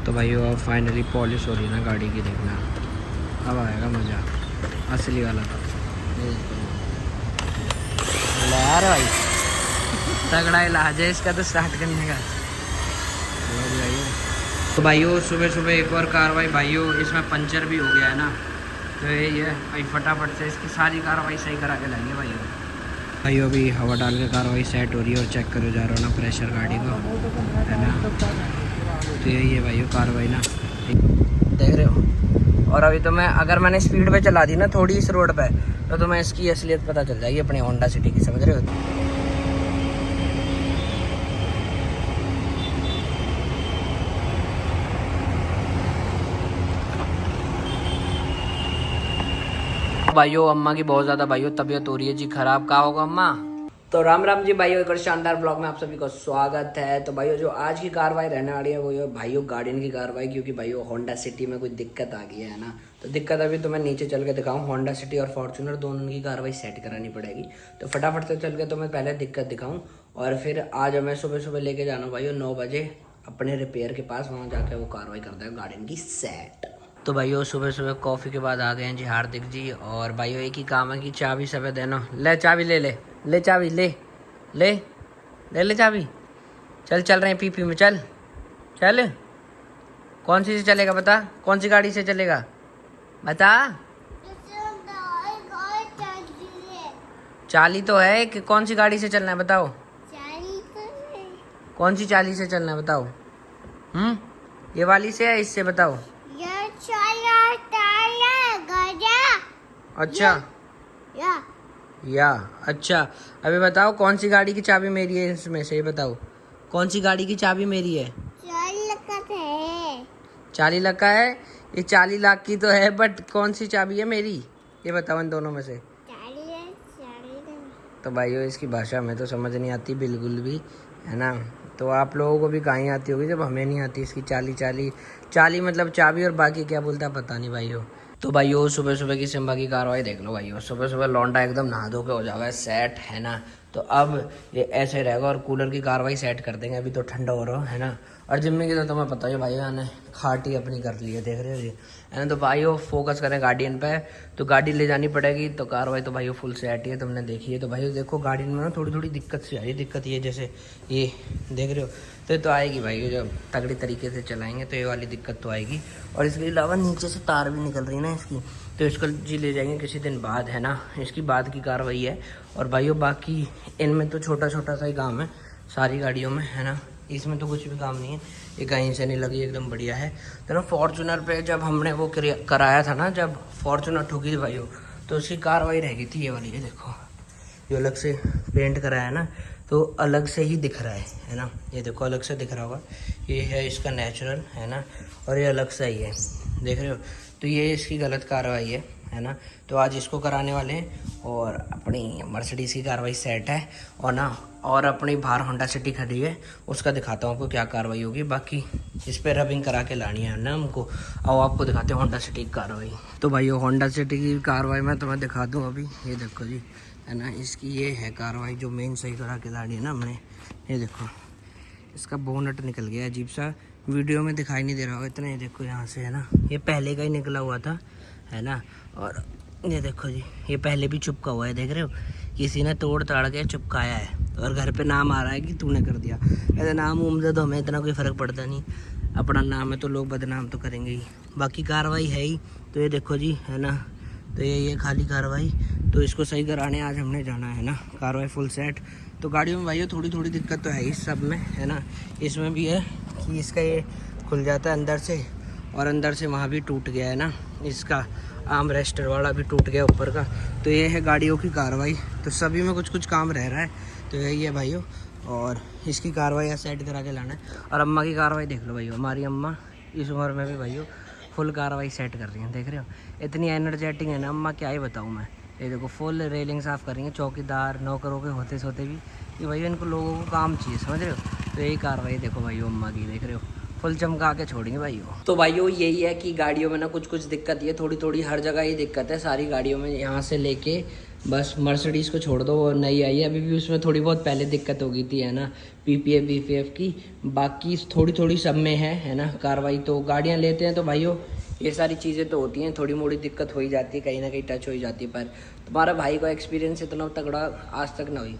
तो भाई अब फाइनली पॉलिश हो रही है ना गाड़ी की, देखना अब आएगा मज़ा असली वाला। तो यार भाई तगड़ा इलाज है इसका तो स्टार्ट करने का। तो भाइयों सुबह सुबह एक और कार्रवाई भाइयों, इसमें पंचर भी हो गया है ना, तो यही है भाई फटाफट से इसकी सारी कार्रवाई सही करा के लाएंगे भाइयों। अभी हवा डाल के कार्रवाई सेट हो रही है और चेक करो जा रहा हो ना प्रेशर गाड़ी को, है ना। तो यही है भाइयों कार्रवाई ना, देख रहे हो। और अभी तो मैं अगर मैंने स्पीड पे चला दी ना थोड़ी इस रोड पे, तो तुम्हें इसकी असलियत पता चल जाएगी अपनी होंडा सिटी की, समझ रहे हो। भाइयों अम्मा की बहुत ज़्यादा भाइयों तबीयत हो रही है जी खराब। का होगा अम्मा? तो राम राम जी भाइयों, एक और शानदार ब्लॉग में आप सभी को स्वागत है। तो भाइयों जो आज की कार्रवाई रहने वाली है वो ये भाइयों गार्डियन की कार्रवाई, क्योंकि भाइयों होंडा सिटी में कोई दिक्कत आ गई है ना। तो दिक्कत अभी तो मैं नीचे चल के दिखाऊं, होंडा सिटी और फॉर्च्यूनर दोनों की कार्रवाई सेट करानी पड़ेगी। तो फटाफट से चल के तो मैं पहले दिक्कत दिखाऊँ और फिर आज हमें सुबह सुबह लेके जाना भाइयों 9 बजे अपने रिपेयर के पास, वहाँ जाके वो कार्रवाई करता है गार्डियन की सेट। तो भाइयों सुबह सुबह कॉफ़ी के बाद आ गए हैं जी हार्दिक जी, और भाइयों एक ही काम है कि चाबी सब देना। ले चाबी ले चाबी ले चाबी। चल रहे हैं पीपी में, चल कौन सी से चलेगा बता, कौन सी गाड़ी से चलेगा बता। चाली तो है कि कौन सी गाड़ी से चलना है बताओ, कौन सी चाली से चलना है बताओ। ये वाली से है इससे बताओ। अच्छा या अच्छा अभी बताओ कौन सी गाड़ी की चाबी मेरी है इसमें से, ये बताओ कौन सी गाड़ी की चाबी मेरी है। 40 लाख का है ये, 40 लाख की तो है बट कौन सी चाबी है मेरी ये बताओ इन दोनों में से। तो भाइयों इसकी भाषा में तो समझ नहीं आती बिल्कुल भी, है ना। तो आप लोगों को भी कहीं आती होगी जब हमें नहीं आती इसकी। 40 मतलब चाबी और बाकी क्या बोलता है पता नहीं भाइयों। तो भाइयों सुबह सुबह की सिम्बा की कार्रवाई देख लो भाइयों, सुबह सुबह लौंडा एकदम नहा धो के हो जाएगा सेट, है ना। तो अब ये ऐसे रहेगा और कूलर की कार्रवाई सेट कर देंगे, अभी तो ठंडा हो रहा है ना। और जिम्मे की तो तुम्हें पता है भाइयों ने खाटी अपनी कर ली है, देख रहे हो जी, है ना। तो भाइयों फोकस करें गार्डियन पे, तो गाड़ी ले जानी पड़ेगी। तो कार्रवाई तो भाइयों फुल सेट ही है, तुमने देखी है। तो भाइयों देखो गार्डियन में ना थोड़ी दिक्कत सी आ रही है। दिक्कत ये जैसे ये देख रहे हो, तो आएगी भाई जब तगड़ी तरीके से चलाएंगे तो ये वाली दिक्कत तो आएगी। और इसके अलावा नीचे से तार भी निकल रही है ना इसकी, तो इसको जी ले जाएंगे किसी दिन बाद, है ना। इसकी बाद की कार्रवाई है। और भाइयों बाकी इनमें तो छोटा सा ही काम है सारी गाड़ियों में, है ना। इसमें तो कुछ भी काम नहीं है, ये कहीं से नहीं लगी, एकदम बढ़िया है। तो ना फॉर्चूनर पे जब हमने वो कराया था ना, जब फॉर्चूनर ठुकी थी भाइयों, तो उसकी कार्रवाई रह गई थी ये वाली। ये देखो जो अलग से पेंट कराया ना, तो अलग से ही दिख रहा है ना। ये देखो अलग से दिख रहा होगा, ये है इसका नेचुरल, है ना। और ये अलग से ही है, देख रहे हो। तो ये इसकी गलत कार्रवाई है ना। तो आज इसको कराने वाले हैं और अपनी मर्सिडीज़ की कार्रवाई सेट है और ना, और अपनी बाहर होंडा सिटी खड़ी है, उसका दिखाता हूँ आपको क्या कार्रवाई होगी। बाकी इस पर रबिंग करा के लानी है ना हमको। और आपको दिखाते हैं होंडा सिटी की कार्रवाई। तो भाई होंडा सिटी की कार्रवाई मैं तुम्हें दिखा दूँ अभी, ये देखो जी, है ना। इसकी ये है कार्रवाई जो मेन सही करा के लानी है ना हमने। ये देखो इसका बोनट निकल गया अजीब सा, वीडियो में दिखाई नहीं दे रहा होगा इतना। ये देखो यहाँ से, है ना, ये पहले का ही निकला हुआ था, है ना। और ये देखो जी ये पहले भी चिपका हुआ है, देख रहे हो, किसी ने तोड़ ताड़ के चिपकाया है। और घर पे नाम आ रहा है कि तूने कर दिया। ऐसा नाम उम्र तो हमें इतना कोई फ़र्क पड़ता नहीं, अपना नाम है तो लोग बदनाम तो करेंगे ही। बाकी कार्रवाई है ही, तो ये देखो जी, है ना। तो ये खाली कार्रवाई, तो इसको सही कराने आज हमने जाना है ना। कार्रवाई फुल सेट। तो गाड़ियों में भाइयों थोड़ी दिक्कत तो है ही सब में, है ना। इसमें भी है कि इसका ये खुल जाता है अंदर से, और अंदर से वहाँ भी टूट गया है ना, इसका आर्म रेस्टर वाला भी टूट गया ऊपर का। तो ये है गाड़ियों की कार्रवाई। तो सभी में कुछ काम रह रहा है, तो यही है भाइयों। और इसकी कार्रवाई सेट करा के लाना है। और अम्मा की कार्रवाई देख लो भाइयों, हमारी अम्मा इस उम्र में भी भाइयों फुल कार्रवाई सेट कर रही हैं, देख रहे हो। इतनी एनर्जेटिक है ना अम्मा, क्या ही बताऊँ मैं। ये देखो फुल रेलिंग साफ़ कर रही हैं, चौकीदार नौकरों के होते सोते भी ये भाई इनको लोगों को काम चाहिए, समझ रहे हो। तो यही कार्रवाई देखो भाइयों अम्मा की, देख रहे हो फुल चमका के छोड़ेंगे भाइयों। तो भाइयों यही है कि गाड़ियों में ना कुछ दिक्कत, ये थोड़ी हर जगह ही दिक्कत है सारी गाड़ियों में, यहाँ से लेके बस मर्सिडीज़ को छोड़ दो, वो नई आई है, अभी भी उसमें थोड़ी बहुत पहले दिक्कत हो गई थी, है ना, PPF की। बाकी थोड़ी थोड़ी सब में है ना कार्रवाई। तो गाड़ियाँ लेते हैं तो भाइयों ये सारी चीज़ें तो होती हैं, थोड़ी मोड़ी दिक्कत हो ही जाती है, कहीं ना कहीं टच हो ही जाती है। पर तुम्हारा भाई का एक्सपीरियंस इतना तगड़ा आज तक ना हुई।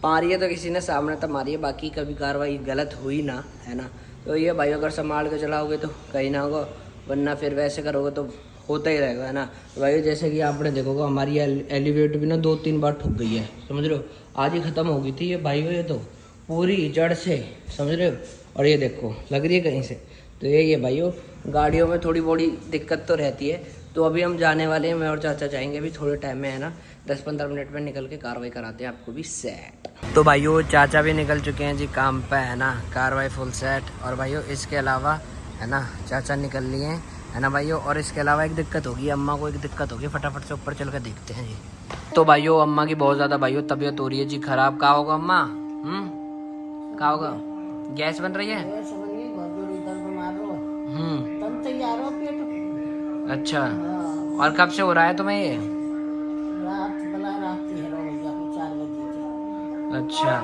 मारी है तो किसी ने सामने तक मारी है, बाकी कभी कार्रवाई गलत हुई ना, है ना। तो ये भाई अगर संभाल के चलाओगे तो कहीं ना होगा, वरना फिर वैसे करोगे तो होता ही रहेगा, है ना। तो भाई जैसे कि आपने देखोगे हमारी एलिवेटर भी ना 2-3 बार ठुक गई है, समझ रहे हो। आज ही ख़त्म हो गई थी ये भाई, ये तो पूरी जड़ से, समझ रहे हो। और ये देखो लग रही है कहीं से। तो यही है भाइयों, गाड़ियों में थोड़ी बड़ी दिक्कत तो रहती है। तो अभी हम जाने वाले हैं, मैं और चाचा जाएंगे अभी थोड़े टाइम में, है ना, 10-15 मिनट में निकल के कार्रवाई कराते हैं आपको भी सेट। तो भाइयों चाचा भी निकल चुके हैं जी काम पे, है ना, कार्रवाई फुल सेट। और भाइयों इसके अलावा, है ना, चाचा निकल लिए हैं, है ना भाइयों। और इसके अलावा एक दिक्कत होगी, अम्मा को एक दिक्कत होगी, फटाफट से ऊपर चल कर देखते हैं जी। तो भाइयों अम्मा की बहुत ज़्यादा भाइयों तबीयत हो रही है जी खराब। क्या होगा अम्मा? क्या होगा? गैस बन रही है? अच्छा, और कब से हो रहा है तुम्हें ये? अच्छा,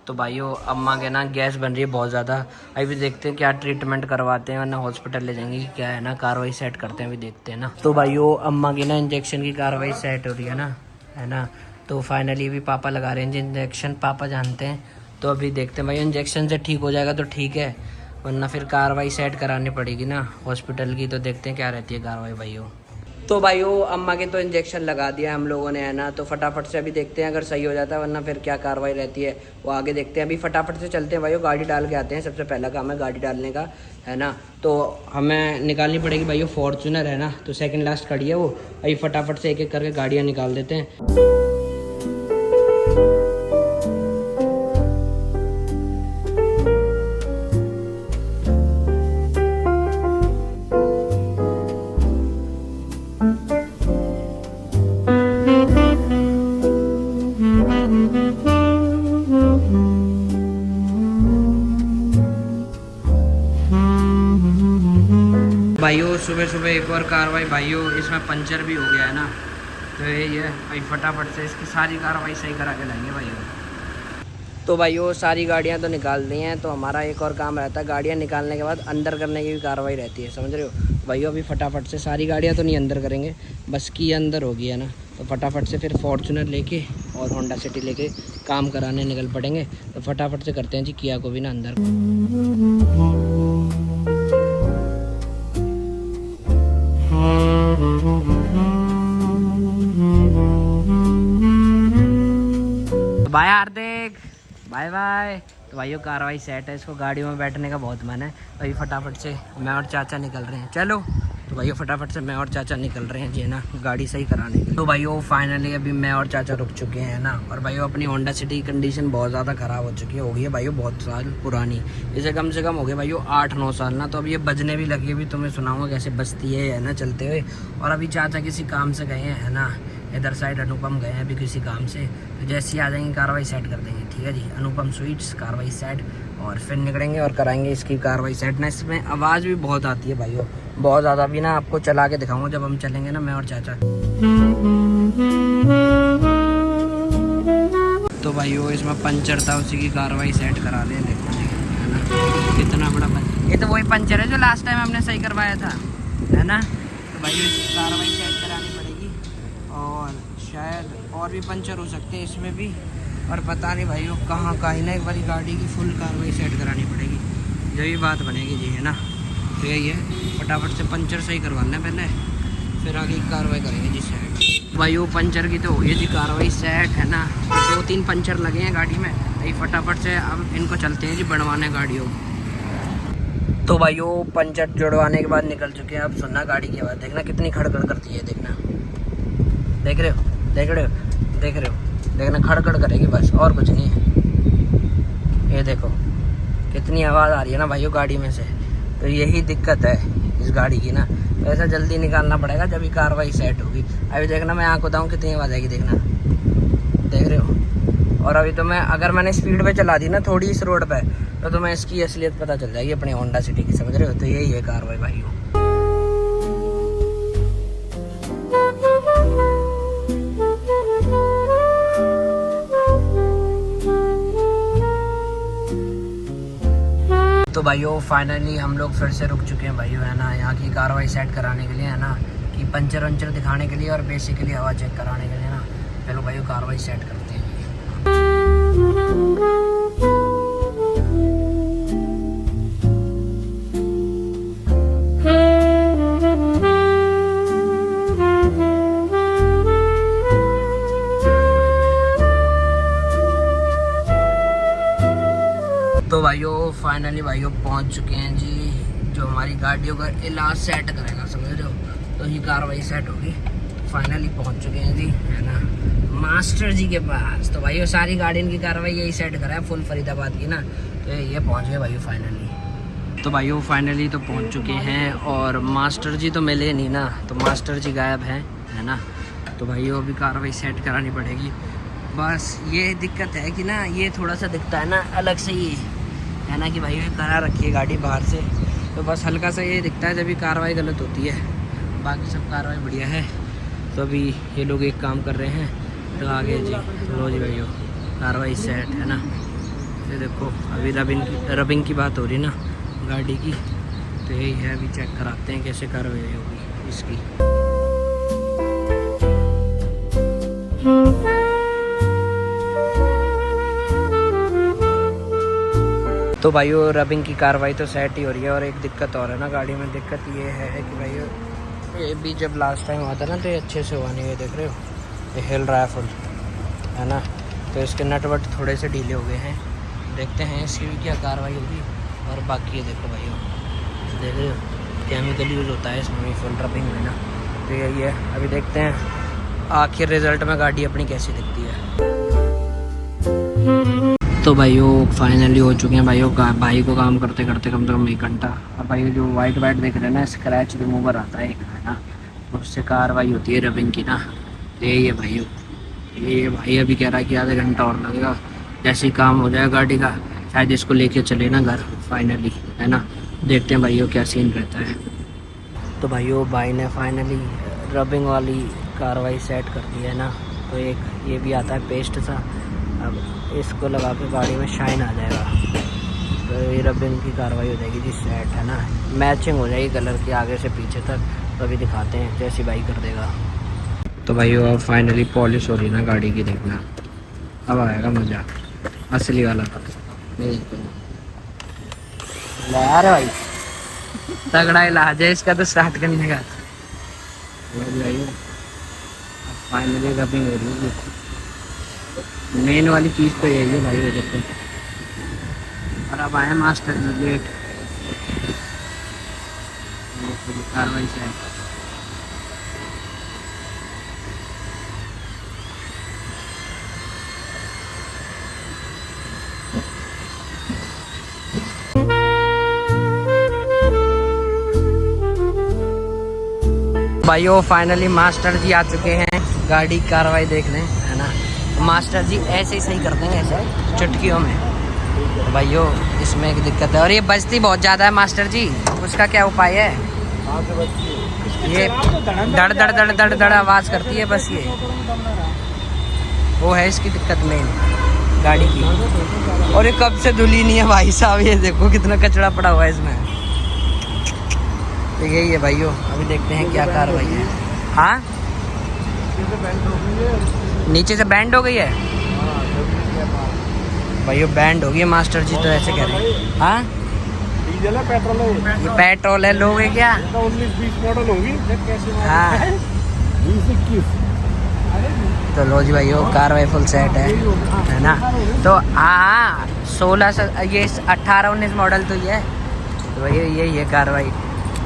तो भाइयों अम्मा के ना गैस बन रही है बहुत ज़्यादा। अभी देखते हैं क्या ट्रीटमेंट करवाते हैं, वरना हॉस्पिटल ले जाएंगे कि क्या, है ना, कार्रवाई सेट करते हैं, अभी देखते हैं ना। तो भाइयों अम्मा की ना इंजेक्शन की कार्रवाई सेट हो रही है ना। तो फाइनली भी पापा लगा रहे हैं इंजेक्शन, पापा जानते हैं। तो अभी देखते हैं भाई, इंजेक्शन से ठीक हो जाएगा तो ठीक है, वरना फिर कार्रवाई सेट करानी पड़ेगी ना हॉस्पिटल की। तो देखते हैं क्या रहती है कार्रवाई भाइयों। तो भाइयों अम्मा के तो इंजेक्शन लगा दिया हम लोगों ने, है ना। तो फटाफट से अभी देखते हैं अगर सही हो जाता है, वरना फिर क्या कार्रवाई रहती है वो आगे देखते हैं। अभी फटाफट से चलते हैं भाइयों, गाड़ी डाल के आते हैं, सबसे पहला काम है गाड़ी डालने का, है ना। तो हमें निकालनी पड़ेगी भाइयों फॉर्चूनर, है ना, तो सेकंड लास्ट खड़ी है वो। अभी फटाफट से एक एक करके गाड़ियाँ निकाल देते हैं। भाइयों सुबह सुबह एक और कार्रवाई भाइयों, इसमें पंचर भी हो गया है ना। तो यही है भाई, फटाफट से इसकी सारी कार्रवाई सही करा के लाएंगे भाइयों। तो भाइयों सारी गाड़ियां तो निकाल दी हैं, तो हमारा एक और काम रहता है, गाड़ियां निकालने के बाद अंदर करने की भी कार्रवाई रहती है, समझ रहे हो भाइयों। अभी फटाफट से सारी गाड़ियाँ तो नहीं अंदर करेंगे, बस की अंदर होगी, है ना। तो फटाफट से फिर फॉर्चूनर लेके और होंडा सिटी लेके काम कराने निकल पड़ेंगे। तो फटाफट से करते हैं जी किया को भी ना अंदर। बाय हार्दिक, बाय बाय। तो भाइयों कार्रवाई सेट है, इसको गाड़ियों में बैठने का बहुत मन है। भाई फटाफट से मैं और चाचा निकल रहे हैं, चलो। तो भाइयों फटाफट से मैं और चाचा निकल रहे हैं जी, है ना, गाड़ी सही कराने के लिए। तो भाइयों फाइनली अभी मैं और चाचा रुक चुके हैं ना। और भाइयों अपनी होंडा सिटी की कंडीशन बहुत ज़्यादा ख़राब हो चुकी है, हो गई है भाइयों बहुत साल पुरानी, इसे कम से कम हो गए भाइयों 8-9 साल ना। तो अब ये बजने भी लगी, अभी तुम्हें सुनाऊंगा कैसे बजती है ना चलते हुए। और अभी चाचा किसी काम से गए हैं, है ना, इधर साइड अनुपम गए हैं अभी किसी काम से। तो जैसे ही आ जाएंगे कार्रवाई सेट कर देंगे, ठीक है जी। अनुपम स्वीट्स कार्रवाई सेट, और फिर निकलेंगे और कराएंगे इसकी कार्रवाई सेट ना। इसमें आवाज़ भी बहुत आती है भाइयों, बहुत ज़्यादा। भी ना आपको चला के दिखाऊंगा जब हम चलेंगे ना, मैं और चाचा। तो भाइयों इसमें पंचर था, उसी की कार्रवाई सेट करा लें, देखो जी, है ना, कितना बड़ा पंचर। ये तो वही पंचर है जो लास्ट टाइम हमने सही करवाया था, है ना। तो भाइयों इसकी कार्रवाई सेट करानी पड़ेगी, और शायद और भी पंचर हो सकते हैं इसमें भी, और पता नहीं भाइयों कहाँ का ही ना। एक बार गाड़ी की फुल कार्रवाई सेट करानी पड़ेगी, यही बात बनेगी जी, है ना। तो यही है, फटाफट से पंचर सही करवाना है पहले, फिर आगे की कार्रवाई करेंगे जी सेट। भाइयों पंचर की तो हो गई जी कार्रवाई सेट, है ना। 2-3 पंचर लगे हैं गाड़ी में, यही फटाफट से अब इनको चलते हैं जी बनवाने गाड़ियों। तो भाइयों पंचर जुड़वाने के बाद निकल चुके हैं। अब सुनना गाड़ी की आवाज़, देखना कितनी खड़खड़ करती है, देखना, देख रहे हो, देख रहे हो, देख रहे हो, देखना खड़खड़ करेगी बस, और कुछ नहीं है। ये देखो कितनी आवाज़ आ रही है ना भाइयों गाड़ी में से। तो यही दिक्कत है इस गाड़ी की ना, तो ऐसा जल्दी निकालना पड़ेगा जब भी कार्रवाई सेट होगी। अभी देखना मैं आँख बताऊँ कितनी आवाज़ आएगी, देखना, देख रहे हो। और अभी तो मैं, अगर मैंने स्पीड पे चला दी ना थोड़ी इस रोड पे, तो तुम्हें इसकी असलियत पता चल जाएगी अपनी होंडा सिटी की, समझ रहे हो। तो यही है कार्रवाई भाइयों। तो भाइयों फाइनली हम लोग फिर से रुक चुके हैं भाइयों, है ना, यहाँ की कार्रवाई सेट कराने के लिए, है ना, कि पंचर वंचर दिखाने के लिए और बेसिकली हवा चेक कराने के लिए ना। चलो भाइयों कार्रवाई सेट करते हैं। तो भाइयों फाइनली भाइयों पहुंच चुके हैं जी, जो हमारी गाड़ियों का इलाज सेट करेगा, समझ रहे हो, तो ही कार्रवाई सेट होगी। फाइनली पहुंच चुके हैं जी, है ना, मास्टर जी के पास। तो भाइयों सारी गाड़ियों की कार्रवाई यही सेट करा है, फुल फरीदाबाद की ना। तो ये पहुंच गए भाइयों फाइनली। तो भाइयों फाइनली तो पहुंच चुके हैं और मास्टर जी तो मिले नहीं ना, तो मास्टर जी गायब हैं, है ना। तो भाइयों अभी कार्रवाई सेट करानी पड़ेगी। बस ये दिक्कत है कि ना ये थोड़ा सा दिखता है ना अलग से ही, है ना, कि भाई ये करा रखी है गाड़ी बाहर से, तो बस हल्का सा ये दिखता है जब भी कार्रवाई गलत होती है। बाकी सब कार्रवाई बढ़िया है। तो अभी ये लोग एक काम कर रहे हैं, तो आगे जी लो जी भाइयों कार्रवाई सेट, है ना। ये देखो अभी रबिंग की बात हो रही ना गाड़ी की, तो यही है, अभी चेक कराते हैं कैसे कार्रवाई होगी इसकी। तो भाइयों रबिंग की कार्रवाई तो सेट ही हो रही है, और एक दिक्कत और है ना गाड़ी में। दिक्कत ये है कि भाइयों ये भी जब लास्ट टाइम हुआ था ना तो ये अच्छे से हुआ नहीं, ये देख रहे हो ये हिल रहा है फुल, है ना। तो इसके नट वट थोड़े से ढीले हो गए हैं, देखते हैं इसकी भी क्या कार्रवाई होगी। और बाकी ये देखो भाइयों, देख रहे हो केमिकल यूज़ होता है इसमें फुल रबिंग में ना। तो यही है, अभी देखते हैं आखिर रिज़ल्ट में गाड़ी अपनी कैसी दिखती है। तो भाइयों फाइनली हो चुके हैं भाइयों, भाई को काम करते करते कम से कम 1 घंटा। और भाई जो वाइट देख रहे हैं ना, स्क्रैच रिमूवर आता है एक, है ना, उससे कार्रवाई होती है रबिंग की ना। तो यही है भाइयों, ये भाई अभी कह रहा है कि आधा घंटा और लगेगा, जैसे ही काम हो जाएगा गाड़ी का शायद इसको लेके चले ना घर फाइनली, है ना। देखते हैं भाइयों क्या सीन रहता है। तो भाइयों भाई ने फाइनली रबिंग वाली कार्रवाई सेट कर दी है ना। तो एक ये भी आता है पेस्ट सा, अब इसको लगा के गाड़ी में शाइन आ जाएगा, तो ये रबिंग की कार्रवाई हो जाएगी जी सेट, है ना। मैचिंग हो जाएगी कलर की आगे से पीछे तक। तो अभी दिखाते हैं जैसी बाई कर देगा। तो भाइयों अब फाइनली पॉलिश हो रही ना गाड़ी की, देखना अब आएगा मज़ा असली वाला। यार भाई तगड़ा इलाज है इसका तो स्टार्ट करने का। फाइनली रबिंग हो रही है, मेन वाली चीज़ तो यही है भाई, वजह से। और अब आए मास्टर जी लेट, कार्रवाई से भाइयों फाइनली मास्टर जी आ चुके हैं, गाड़ी की कार्रवाई देख लें, है ना। मास्टर जी ऐसे ही सही कर देंगे, ऐसे चुटकियों में। तो भाइयों इसमें एक दिक्कत है, और ये बजती बहुत ज़्यादा है मास्टर जी, उसका क्या उपाय है? ये धड़ धड़ धड़ धड़ धड़ आवाज़ करती है, बस ये वो है इसकी दिक्कत मेन गाड़ी की। और ये कब से धुली नहीं है भाई साहब, ये देखो कितना कचरा पड़ा हुआ है इसमें। तो यही है भाइयों, अभी देखते हैं क्या कार्रवाई है। हाँ नीचे से बैंड हो गई है भाइयों, बैंड हो गई है मास्टर जी, तो ऐसे कह रहे हैं। हाँ डीजल है पेट्रोल है, ये पेट्रोल है, लोग है क्या 19-20 मॉडल होगी। हाँ 20-21। तो लो जी भाइयों कार्रवाई फुल सेट है ना। तो हाँ 16 से ये 18-19 मॉडल तो ये है। तो भैया यही है कार्रवाई।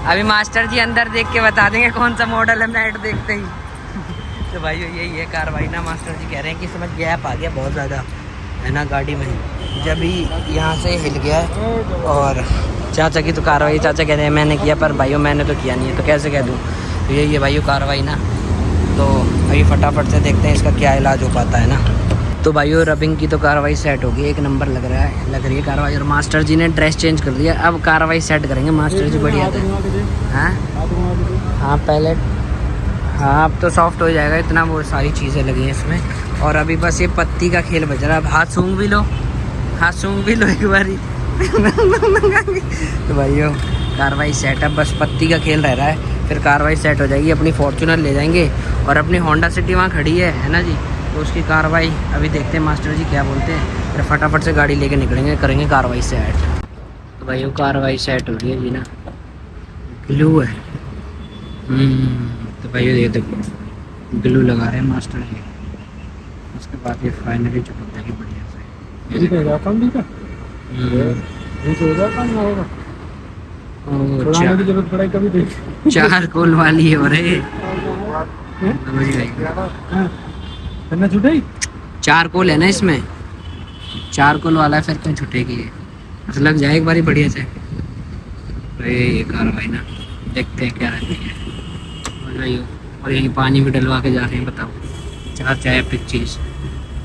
अभी मास्टर जी अंदर देख के बता देंगे कौन सा मॉडल है नेट देखते ही। तो भाई यही है कार्रवाई ना। मास्टर जी कह रहे हैं कि इसमें गैप आ गया बहुत ज़्यादा, है ना, गाड़ी में जब ही यहाँ से हिल गया है। और चाचा की तो कार्रवाई, चाचा कह रहे हैं मैंने किया, पर भाइयों मैंने तो किया नहीं है, तो कैसे कह दूँ। तो यही है भाइयों कार्रवाई ना। तो अभी फटाफट से देखते हैं इसका क्या इलाज हो पाता है ना। तो भाइयों रबिंग की तो कार्रवाई सेट होगी, एक नंबर लग रही है कार्रवाई। और मास्टर जी ने ड्रेस चेंज कर दिया, अब कार्रवाई सेट करेंगे मास्टर जी, बढ़िया थे। हाँ पहले हाँ अब तो सॉफ्ट हो जाएगा, इतना वो सारी चीज़ें लगी हैं इसमें। और अभी बस ये पत्ती का खेल बच रहा है। अब हाथ सूंघ भी लो, हाथ सूंघ भी लो एक बारी, तो भाइयों कार्रवाई सेटअप, बस पत्ती का खेल रह रहा है, फिर कार्रवाई सेट हो जाएगी। अपनी फॉर्च्यूनर ले जाएंगे और अपनी होंडा सिटी वहाँ खड़ी है ना जी, तो उसकी कार्रवाई अभी देखते हैं मास्टर जी क्या बोलते हैं, फिर फटाफट से गाड़ी लेके निकलेंगे, करेंगे कार्रवाई सेट। तो भाइयों कार्रवाई सेट हो रही है जी ना, ग्लू है। तो भाइयों ये देखो ग्लू लगा रहे हैं मास्टर जी, उसके बाद ये फाइनली चिपक जाएगी बढ़िया से। चार कोल वाली है और चार कोल है ना इसमें, चार कोल वाला है, फिर क्यों छुटेगी ये, अच्छा लग जाए एक बारी बढ़िया से। अरे ये कार्रवाई ना देखते हैं क्या रहती है। और यही पानी भी डलवा के जा रहे हैं, बताओ चार चाय पिक चीज़।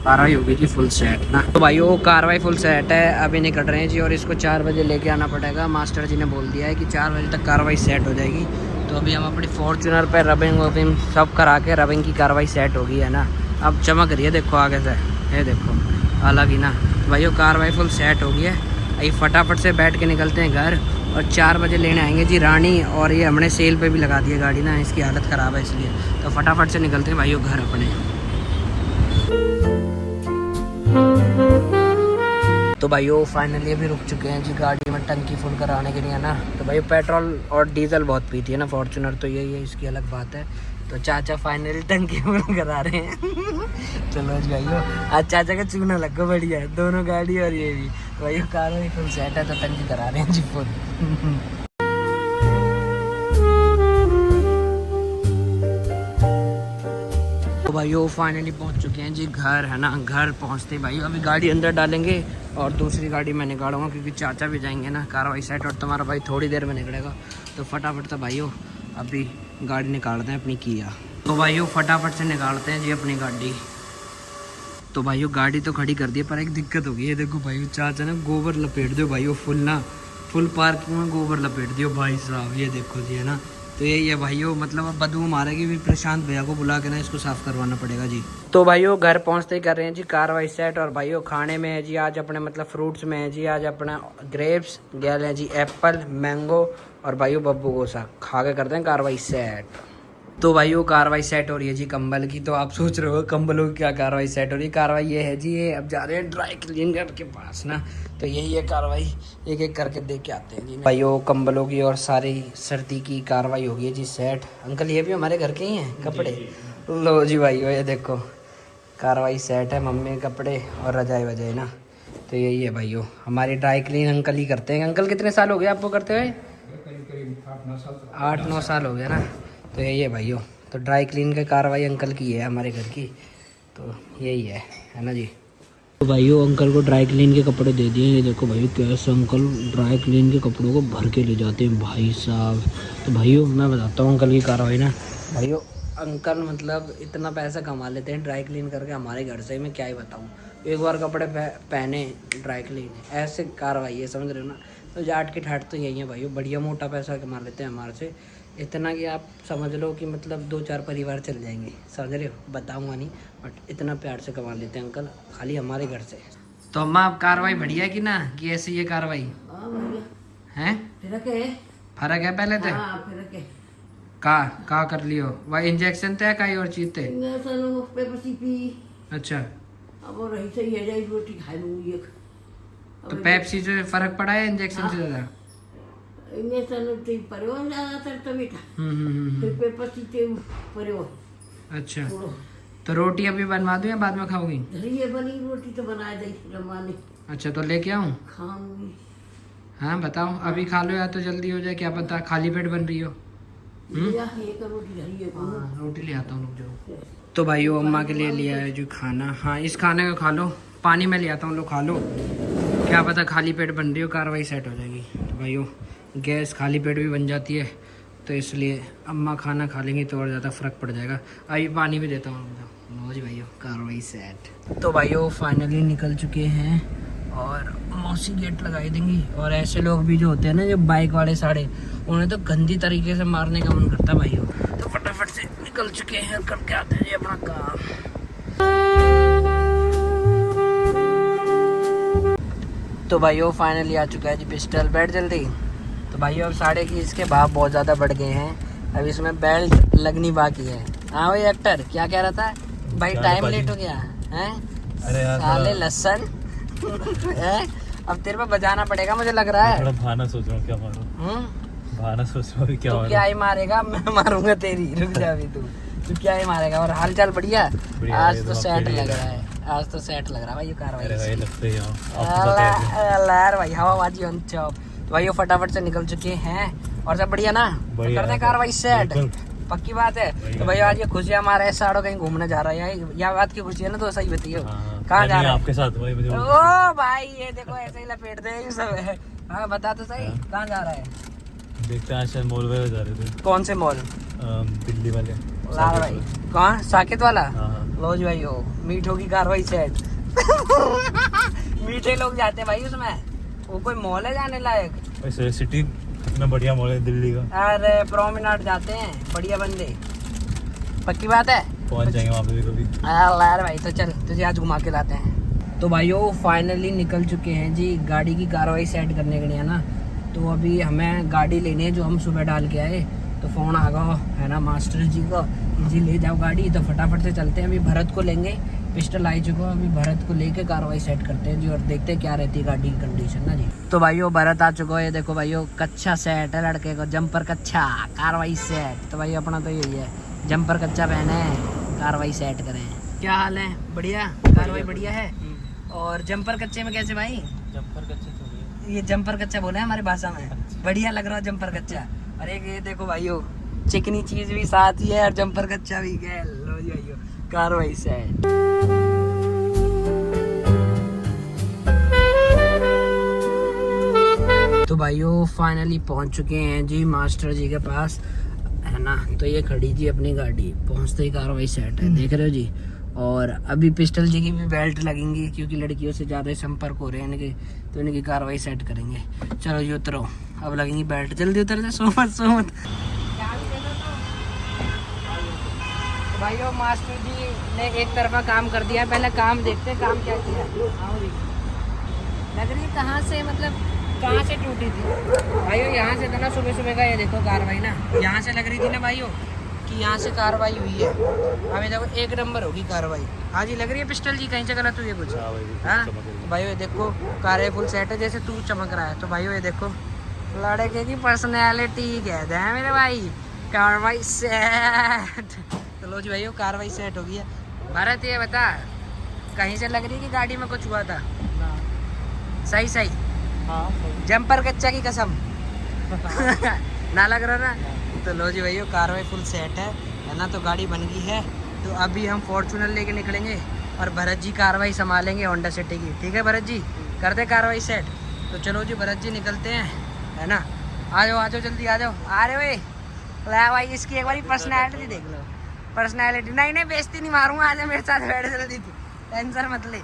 कार्रवाई होगी जी फुल सेट ना। तो भाइयों कार्रवाई फुल सेट है, अभी निकल रहे हैं जी, और इसको 4 बजे लेके आना पड़ेगा। मास्टर जी ने बोल दिया है कि 4 बजे तक कार्रवाई सेट हो जाएगी। तो अभी हम अपनी फॉर्च्यूनर पे रबिंग वबिंग सब करा के, रबिंग की कार्रवाई सेट होगी है ना, अब चमक रही है देखो आगे से, ये देखो अलग ही ना। तो भाइयों कार्रवाई फुल सेट हो गई है, अभी फटाफट से बैठ के निकलते हैं घर, और 4 बजे लेने आएंगे जी रानी। और ये हमने सेल पे भी लगा दी है गाड़ी ना, इसकी हालत ख़राब है इसलिए, तो फटाफट से निकलते हैं भाइयों घर अपने। तो भाइयों फाइनली अभी रुक चुके हैं जी गाड़ी में टंकी फुल कराने के लिए ना। तो भाई पेट्रोल और डीजल बहुत पीती है ना फॉर्च्यूनर, तो यही है इसकी अलग बात है। तो चाचा फाइनली टंकी फुल करा रहे हैं। चलो जी भाइयों आज चाचा का चूना लगो बढ़िया है, दोनों गाड़ी और ये भी। तो भाइयों कार में फुल सेट है, तो टंकी करा रहे हैं जी फुल। तो भाइयों फाइनली पहुंच चुके हैं जी घर है ना। घर पहुंचते भाई अभी गाड़ी अंदर डालेंगे और दूसरी गाड़ी मैं निकालूंगा, क्योंकि चाचा भी जाएंगे ना कार्रवाई सेट, और तुम्हारा भाई थोड़ी देर में निकलेगा। तो फटाफट से भाइयों अभी गाड़ी निकालते हैं अपनी किया। तो भाइयों फटाफट से निकालते हैं जी अपनी गाड़ी। तो भाइयों गाड़ी तो खड़ी कर दी, पर एक दिक्कत होगी, ये देखो भाइयों चाचा ने गोबर लपेट दियो भाइयों फुल ना, फुल पार्किंग में गोबर लपेट दियो भाई साहब, ये देखो जी है ना। तो यही है भाइयों, मतलब अब बदबू मारेगी भी, प्रशांत भैया को बुला के ना इसको साफ करवाना पड़ेगा जी। तो भाइयों घर पहुंचते ही कर रहे हैं जी कार्रवाई सेट। और भाइयों खाने में है जी आज अपने मतलब फ्रूट्स में है जी आज अपना ग्रेप्स, गैल है जी एप्पल, मैंगो, और भाइयों बब्बू गोसा खा के करते हैं कार्रवाई सेट। तो भाइयों कार्रवाई सेट हो रही है जी कंबल की। तो आप सोच रहे हो कंबलों की क्या कार्रवाई सेट हो रही है, कार्रवाई ये है जी, ये अब जा रहे हैं ड्राई क्लीनर के पास ना, तो यही है कार्रवाई, एक एक करके देख के आते हैं जी भाइयों कंबलों की और सारी सर्दी की कार्रवाई हो गई है जी सेट। अंकल ये भी हमारे घर के ही हैं कपड़े, लो जी भाइयों ये देखो कार्रवाई सेट है, मम्मी के कपड़े और रजाई वजाई ना। तो यही है भाइयों हमारी ड्राई क्लीन अंकल ही करते हैं। अंकल कितने साल हो गए आपको करते हुए? 8-9 साल हो गया ना। तो यही है भाइयों, तो ड्राई क्लीन की कार्रवाई अंकल की है हमारे घर की, तो यही है ना जी। तो भाइयों अंकल को ड्राई क्लीन के कपड़े दे दिए, ये देखो भाइयों कैसे अंकल ड्राई क्लीन के कपड़ों को भर के ले जाते हैं भाई साहब। तो भाइयों मैं बताता हूँ अंकल की कार्रवाई ना। भाइयों अंकल मतलब इतना पैसा कमा लेते हैं ड्राई क्लीन करके हमारे घर से, मैं क्या ही बताऊँ। एक बार कपड़े पहने ड्राई क्लीन, ऐसे कार्रवाई है समझ रहे हो ना। तो जाट की ठाट तो यही है भाइयों, बढ़िया मोटा पैसा कमा लेते हैं हमारे से, इतना कि आप समझ लो कि मतलब 2-4 परिवार चल जाएंगे, समझ रहे हो, बताऊंगा नहीं, बट इतना प्यार से कमा लेते हैं अंकल खाली हमारे घर से। तो अम्मा आप कार्रवाई बढ़िया है कि ना, कि ऐसी ये कार्रवाई है? फर्क है पहले थे का कर लियो वही इंजेक्शन थे कई और चीज थे। अच्छा तो पेप्सी से फर्क पड़ा है इंजेक्शन से ज्यादा? अच्छा तो रोटी अभी बनवा दूं या बाद में खाओगी? बनी रोटी तो बना दे। अच्छा तो लेके आऊं? खाऊंगी। हाँ बताओ अभी खा लो या तो जल्दी हो जाए, क्या पता खाली पेट बन रही हो। रोटी ले आता हूँ रुक जाओ। तो भाइयों अम्मा के लिए लिया है जो खाना, हाँ इस खाने को खा लो, पानी में ले आता हूँ, लो खा लो, क्या पता खाली पेट बन रही हो, कार्रवाई सेट हो जाएगी। तो भाइयों गैस खाली पेट भी बन जाती है, तो इसलिए अम्मा खाना खा लेंगी तो और ज़्यादा फ़र्क पड़ जाएगा। अभी पानी भी देता हूँ। लो जी भाइयों कार्रवाई सेट। तो भाइयों फाइनली निकल चुके हैं और मौसी गेट लगाई देंगी। और ऐसे लोग भी जो होते हैं ना जो बाइक वाले साढ़े, उन्हें तो गंदी तरीके से मारने का मन करता है भाइयों। तो फटाफट से निकल चुके हैं, करके आते हैं जी अपना काम। तो भाइयों फाइनली आ चुका है जी पिस्टल। बैठ जल्दी। तो भाइयों अब 11:30 के भाव बहुत ज़्यादा बढ़ गए हैं, अब इसमें बेल्ट लगनी बाकी है। हाँ भाई एक्टर क्या कह रहा था भाई, टाइम लेट हो गया है? अरे यार साले लसन अब तेरे पे बजाना पड़ेगा मुझे लग रहा है। थोड़ा बहाना सोच रहा हूँ क्या मारूं। बहाना सोच रहा हूँ क्या तू मारूं। क्या ही मारेगा, मैं मारूंगा तेरी। रुक जा अभी तू क्या ही मारेगा। और हाल चाल बढ़िया? आज तो सेट लग रहा है, आज तो सेट लग रहा है भाई। ये कार्रवाई अरे भाई लगते ही यार भाई हवाबाजी ऑन चॉप। तो भाई फटाफट से निकल चुके हैं और सब बढ़िया ना, तो करते हैं कार्रवाई सेट। पक्की बात है। तो भाई आज ये खुशियाँ हमारे साड़ो कहीं घूमने जा रहा है, या बात की खुशी है ना, तो सही बताइए कहाँ जा रहा है? आपके साथ भाई मुझे ओ भाई ये देखो ऐसे ही लपेट दे ये सब है। हाँ बता तो सही कहाँ जा रहा है? देखते हैं, शायद मॉल वगैरह जा रहे थे। कौन से मॉल? दिल्ली वाले लाल भाई। कहाँ? साकेत वाला? हाँ। लो जी भाई हो मीठों की कार्रवाई सेट। मीठे लोग जाते हैं भाई उसमें, वो कोई मॉल है जाने लायक? वैसे सिटी कितना बढ़िया मॉल है दिल्ली का। अरे प्रोमेनाड जाते हैं बढ़िया बंदे। पक्की बात है, पहुंच जाएंगे वहाँ पे भी कभी। यार भाई तो चल तुझे आज घुमा के लाते हैं। तो भाइयों फाइनली निकल चुके हैं जी गाड़ी की कार्रवाई सेट करने के लिए ना। तो अभी हमें गाड़ी लेनी है जो हम सुबह डाल के आए, तो फ़ोन आ गया है ना मास्टर जी को, जी ले जाओ गाड़ी। तो फटाफट से चलते हैं, अभी भरत को लेंगे। पिस्टल आई चुका, अभी भरत को लेके कार्रवाई सेट करते हैं जी और देखते हैं क्या रहती है गाड़ी की कंडीशन ना जी। तो भाइयों भरत आ चुका है, ये देखो भाइयों कच्चा सेट है लड़के को, जंपर कच्चा कार्रवाई सेट। तो भाई अपना तो यही है, जंपर कच्चा पहने कार्रवाई सेट करें। क्या हाल है? बढ़िया, कार्रवाई बढ़िया है। और जंपर कच्चे में कैसे भाई? जंपर कच्चे थोड़ी, ये जंपर कच्चा बोला है हमारी भाषा में, बढ़िया लग रहा है जंपर कच्चा। और एक ये देखो भाइयों चिकनी चीज भी साथ ही है और जंपर कच्चा भी है। लो जी भाइयों कार्रवाई सेट। तो भाइयों फाइनली पहुंच चुके हैं जी मास्टर जी के पास है ना। तो ये खड़ी जी अपनी गाड़ी, पहुंचते ही कार्रवाई सेट है, देख रहे हो जी। और अभी पिस्टल जी की भी बेल्ट लगेंगी क्योंकि लड़कियों से ज़्यादा संपर्क हो रहे हैं इनके, तो इनकी कार्रवाई सेट करेंगे। चलो जी उतरो, अब लगेंगी बेल्ट, जल्दी उतर जा, सो मत। भाइयों मास्टर जी ने एक तरफा काम कर दिया, पहले काम देखते हैं काम क्या किया। लग रही कहाँ से, मतलब कहाँ से टूटी थी भाइयों? यहाँ से था ना सुबह का, ये देखो कार्रवाई ना यहाँ से लग रही थी ना भाइयों कि यहाँ से कार्रवाई हुई है। अभी देखो एक नंबर होगी कार्रवाई। हाँ जी लग रही है पिस्टल जी, कहीं से गलत हुई है कुछ? हाँ तो भाइयों ये देखो कार्रवाई फुल सेट है, जैसे तू चमक रहा है। तो भाइयों ये देखो लड़के की पर्सनैलिटी कहते हैं मेरे भाई, कार्रवाई सेट। तो लो जी भाइयों कार्रवाई सेट हो गई है। भारत ये बता कहीं से लग रही है कि गाड़ी में कुछ हुआ था? सही हाँ जंपर कच्चा की कसम ना लग रहा ना। तो लो जी भैया कार्रवाई फुल सेट है ना। तो गाड़ी बन गई है, तो अभी हम फॉर्चूनर लेके निकलेंगे और भरत जी कार्रवाई संभालेंगे होंडा सिटी की। ठीक है भरत जी, कर दे कार्रवाई सेट। तो चलो जी भरत जी निकलते हैं है ना। आ जाओ जल्दी आ जाओ। आ रहे भाई, ला भाई इसकी एक बार पर्सनैलिटी देख लो, पर्सनैलिटी। नहीं बेइज्जती नहीं मारूंगा, आज मेरे साथ बैठ जल्दी, टेंशन मत ले।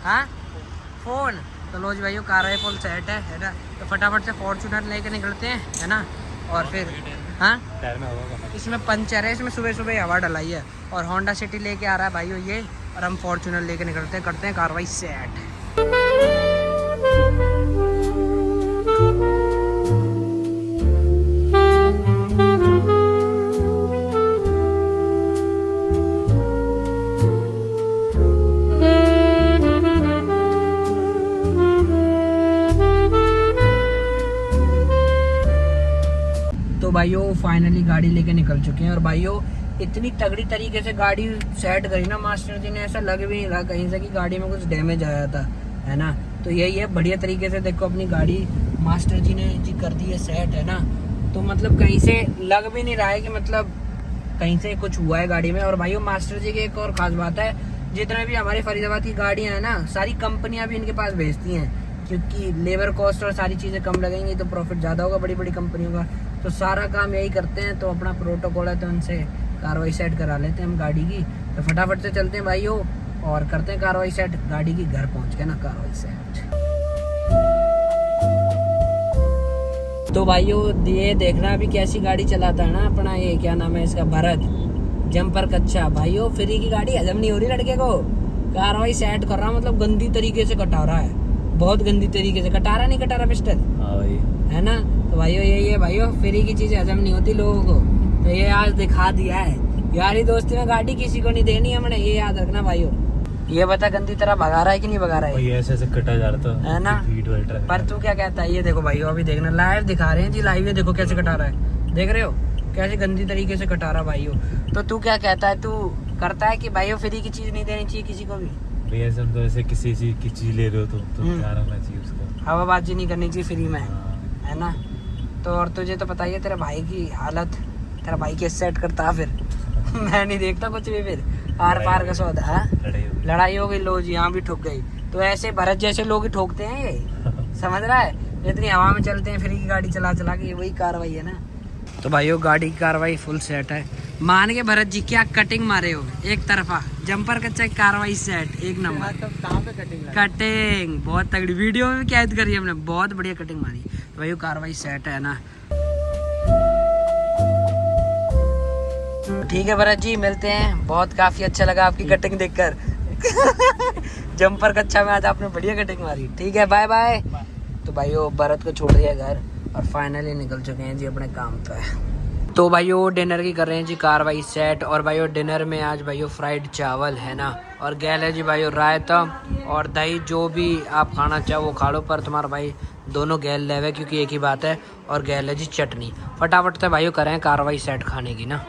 हाँ फोन। तो लो जी भाइयों कार्रवाई फुल सेट है ना। तो फटाफट से फॉर्चूनर लेके निकलते हैं है ना। और फिर हाँ टायर में हवा इसमें पंचर है, इसमें सुबह हवा डलाई है। और होंडा सिटी लेके आ रहा है भाइयों ये, और हम फॉर्चूनर लेके निकलते हैं, करते हैं कार्रवाई सेट। तो भाइयों फाइनली गाड़ी लेके निकल चुके हैं। और भाइयों इतनी तगड़ी तरीके से गाड़ी सेट करी ना मास्टर जी ने, ऐसा लग भी नहीं रहा कहीं से कि गाड़ी में कुछ डैमेज आया था है ना। तो यही है, बढ़िया तरीके से देखो अपनी गाड़ी मास्टर जी ने जी कर दी है सेट है ना। तो मतलब कहीं से लग भी नहीं रहा है कि मतलब कहीं से कुछ हुआ है गाड़ी में। और भाइयों मास्टर जी की एक और खास बात है, जितने भी हमारे फरीदाबाद की गाड़ियाँ हैं ना, सारी कंपनियाँ भी इनके पास भेजती हैं क्योंकि लेबर कॉस्ट और सारी चीज़ें कम लगेंगी तो प्रॉफिट ज़्यादा होगा बड़ी कंपनियों का। तो सारा काम यही करते हैं, तो अपना प्रोटोकॉल है तो उनसे कार्रवाई सेट करा लेते हैं हम गाड़ी की। तो फटाफट से चलते हैं भाइयों और करते हैं कार्रवाई सेट गाड़ी की, घर पहुंच के ना कार्रवाई सेट। तो भाइयों ये देखना अभी कैसी गाड़ी चलाता है ना अपना, ये क्या नाम है इसका, भरत, जंपर कच्चा। भाइयों फ्री की गाड़ी हजम नहीं हो रही लड़के को, कार्रवाई सेट कर रहा, मतलब गंदी तरीके से कटा रहा है बहुत गंदी तरीके से कटारा नहीं कटारा पिस्टल हाँ भाई है ना। तो भाइयों यही है भाइयों, फ्री की चीज हजम नहीं होती लोगों को, तो ये आज दिखा दिया है। यारी दोस्ती में गाड़ी किसी को नहीं देनी हमने, ये याद रखना भाइयों। ये बता गंदी तरह भगा रहा है कि नहीं भगा रहा भाई है, ऐसे ऐसे कटा जा रहा था है ना। भीड़ वाले ट्रैफिक पर तू क्या कहता है, ये देखो भाइयों अभी देखना, लाइव दिखा रहे हैं जी, लाइव ये देखो कैसे कटा रहा है, देख रहे हो कैसे गंदी तरीके से कटा रहा भाइयों। तो तू क्या कहता है, तू करता है कि भाइयों फ्री की चीज नहीं देनी चाहिए किसी को भी, भाई ऐसे हम तो ऐसे किसी चीज की चीज ले रहे हो तो ध्यान रखना चाहिए उसका। हवाबाजी नहीं करनी चाहिए फ्री में, हाँ। है ना। तो और तुझे तो पता ही है तेरे भाई की हालत, तेरा भाई कैसे सेट करता फिर मैं नहीं देखता कुछ भी, फिर आर पार का सौदा है, लड़ाई हो गई, लो जी यहाँ भी ठुक गई। तो ऐसे भरत जैसे लोग ही ठोकते हैं ये, समझ रहा है, इतनी हवा में चलते हैं फ्री की गाड़ी चला चला के, वही कार्रवाई है ना। तो भाइयों गाड़ी की कार्रवाई फुल सेट है, मान के भरत जी क्या कटिंग मारे हो, एक तरफा जंपर कच्चा, कार्रवाई सेट एक नंबर। कहाँ पे कटिंग कटिंग बहुत तगड़ी, वीडियो में भी कैद करी हमने, बहुत बढ़िया कटिंग मारी। तो भाई कार्रवाई सेट है ना। ठीक है भरत जी, मिलते हैं, बहुत काफी अच्छा लगा आपकी कटिंग देखकर जंपर कच्चा में आज आपने बढ़िया कटिंग मारी। ठीक है, बाय बाय। तो भाइयों भरत को छोड़ दिया घर और फाइनली निकल चुके हैं जी अपने काम पे। तो भाइयों डिनर की कर रहे हैं जी कार्रवाई सेट, और भाइयों डिनर में आज भाइयों फ्राइड चावल है ना, और गैल है जी भाइयों रायता और दही, जो भी आप खाना चाहो वो खा लो, पर तुम्हारा भाई दोनों गैल लेवे क्योंकि एक ही बात है, और गैल है जी चटनी। फटाफट से भाइयों करें कार्रवाई सेट खाने की ना।